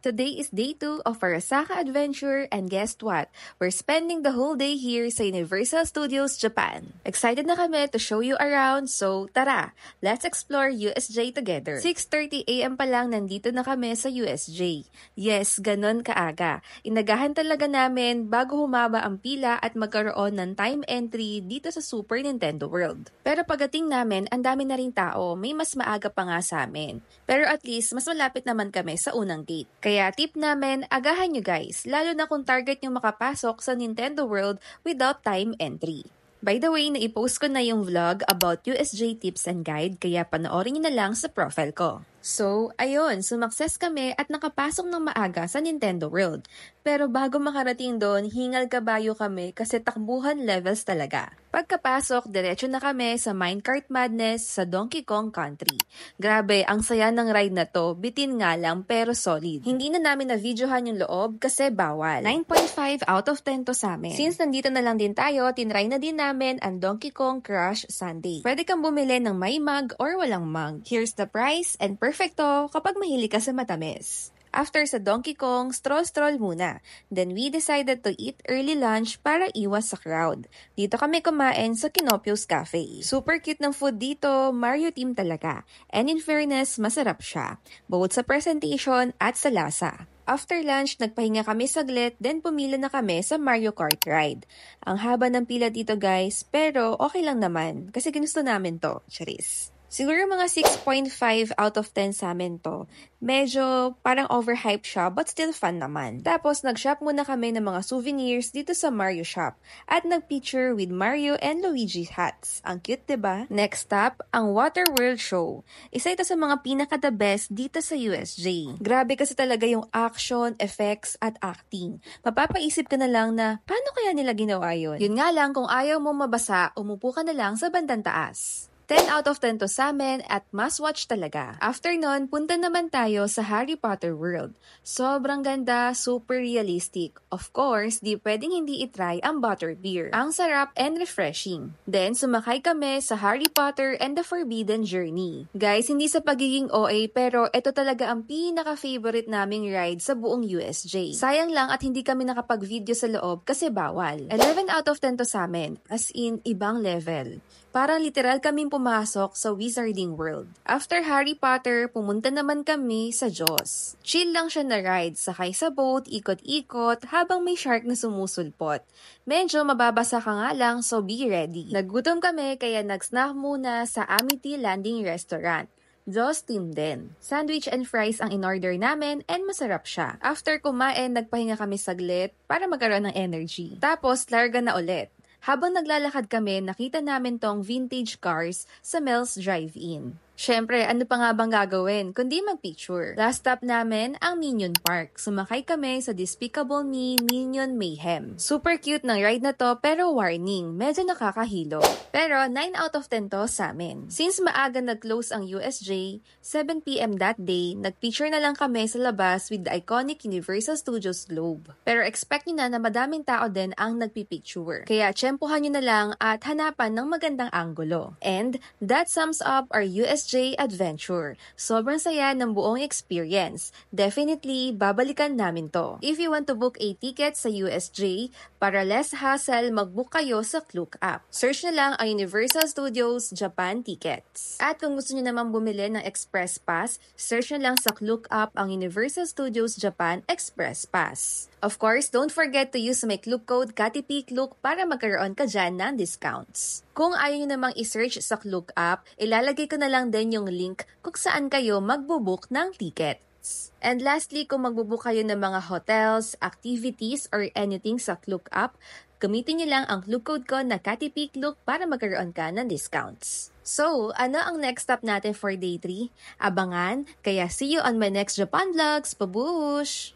Today is day 2 of our Osaka adventure, and guess what? We're spending the whole day here sa Universal Studios Japan. Excited na kami to show you around, so tara, let's explore USJ together. 6:30 AM pa lang nandito na kami sa USJ. Yes, ganon kaaga. Inagahan talaga namin bago humaba ang pila at magkaroon ng time entry dito sa Super Nintendo World. Pero pagdating namin, ang dami na ring tao, may mas maaga pa nga sa amin. Pero at least, mas malapit naman kami sa unang gate. Kaya tip namin, agahan nyo guys, lalo na kung target nyo makapasok sa Nintendo World without time entry. By the way, naipost ko na yung vlog about USJ tips and guide, kaya panoorin nyo na lang sa profile ko. So, ayun, sumakses kami at nakapasok ng maaga sa Nintendo World. Pero bago makarating doon, hingal kabayo kami kasi takbuhan levels talaga. Pagkapasok, diretso na kami sa Minecart Madness sa Donkey Kong Country. Grabe, ang saya ng ride na to, bitin nga lang pero solid. Hindi na namin na-videohan yung loob kasi bawal. 9.5 out of 10 to sa amin. Since nandito na lang din tayo, tinry na din namin ang Donkey Kong Crush Sundae. Pwede kang bumili ng may mug or walang mug. Here's the price and perfecto kapag mahilig ka sa matamis. After sa Donkey Kong, stroll muna. Then we decided to eat early lunch para iwas sa crowd. Dito kami kumain sa Kinopio's Cafe. Super cute ng food dito, Mario team talaga. And in fairness, masarap siya. Both sa presentation at sa lasa. After lunch, nagpahinga kami saglit, then pumila na kami sa Mario Kart ride. Ang haba ng pila dito guys, pero okay lang naman kasi ginusto namin to. Charis. Siguro mga 6.5 out of 10 sa amin to. Medyo parang overhyped siya but still fun naman. Tapos nag-shop muna kami ng mga souvenirs dito sa Mario Shop at nag-picture with Mario and Luigi hats. Ang cute, diba? Next stop, ang Water World Show. Isa ito sa mga pinaka-the best dito sa USJ. Grabe kasi talaga yung action, effects at acting. Mapapaisip ka na lang na paano kaya nila ginawa yun? Yun nga lang, kung ayaw mo mabasa, umupo ka na lang sa bandang taas. 10 out of 10 to sa amin at must watch talaga. After nun, punta naman tayo sa Harry Potter World. Sobrang ganda, super realistic. Of course, di pwedeng hindi itry ang butterbeer. Ang sarap and refreshing. Then, sumakay kami sa Harry Potter and the Forbidden Journey. Guys, hindi sa pagiging OA pero ito talaga ang pinaka-favorite naming ride sa buong USJ. Sayang lang at hindi kami nakapag-video sa loob kasi bawal. 11 out of 10 to sa amin, as in ibang level. Parang literal kaming pumasok sa Wizarding World. After Harry Potter, pumunta naman kami sa Jaws. Chill lang siya na ride, sakay sa boat, ikot-ikot, habang may shark na sumusulpot. Medyo mababasa ka nga lang, so be ready. Naggutom kami kaya nag-snack muna sa Amity Landing Restaurant. Jaws team din. Sandwich and fries ang in-order namin and masarap siya. After kumain, nagpahinga kami saglit para magkaroon ng energy. Tapos, larga na ulit. Habang naglalakad kami, nakita namin tong vintage cars sa Mel's Drive-In. Syempre, ano pa nga bang gagawin kundi mag-picture? Last stop namin ang Minion Park. Sumakay kami sa Despicable Me Minion Mayhem. Super cute ng ride na to pero warning, medyo nakakahilo. Pero 9 out of 10 to sa amin. Since maaga nag-close ang USJ, 7 PM that day, nag-picture na lang kami sa labas with the iconic Universal Studios Globe. Pero expect nyo na madaming tao din ang nagpipicture. Kaya tsempuhan nyo na lang at hanapan ng magandang anggulo. And that sums up our USJ adventure. Sobrang saya ng buong experience. Definitely, babalikan namin to. If you want to book a ticket sa USJ, para less hassle, mag-book kayo sa Klook app. Search na lang ang Universal Studios Japan Tickets. At kung gusto nyo naman bumili ng Express Pass, search na lang sa Klook app ang Universal Studios Japan Express Pass. Of course, don't forget to use my Klook code KatiPKlook para magkaroon ka dyan ng discounts. Kung ayaw nyo namang isearch sa Klook app, ilalagay ko na lang din yung link kung saan kayo magbubook ng tickets. And lastly, kung magbubook kayo ng mga hotels, activities, or anything sa Klook app, gamitin nyo lang ang Klook code ko na KatiPKlook para magkaroon ka ng discounts. So, ano ang next stop natin for day 3? Abangan, kaya see you on my next Japan vlogs. Pabush!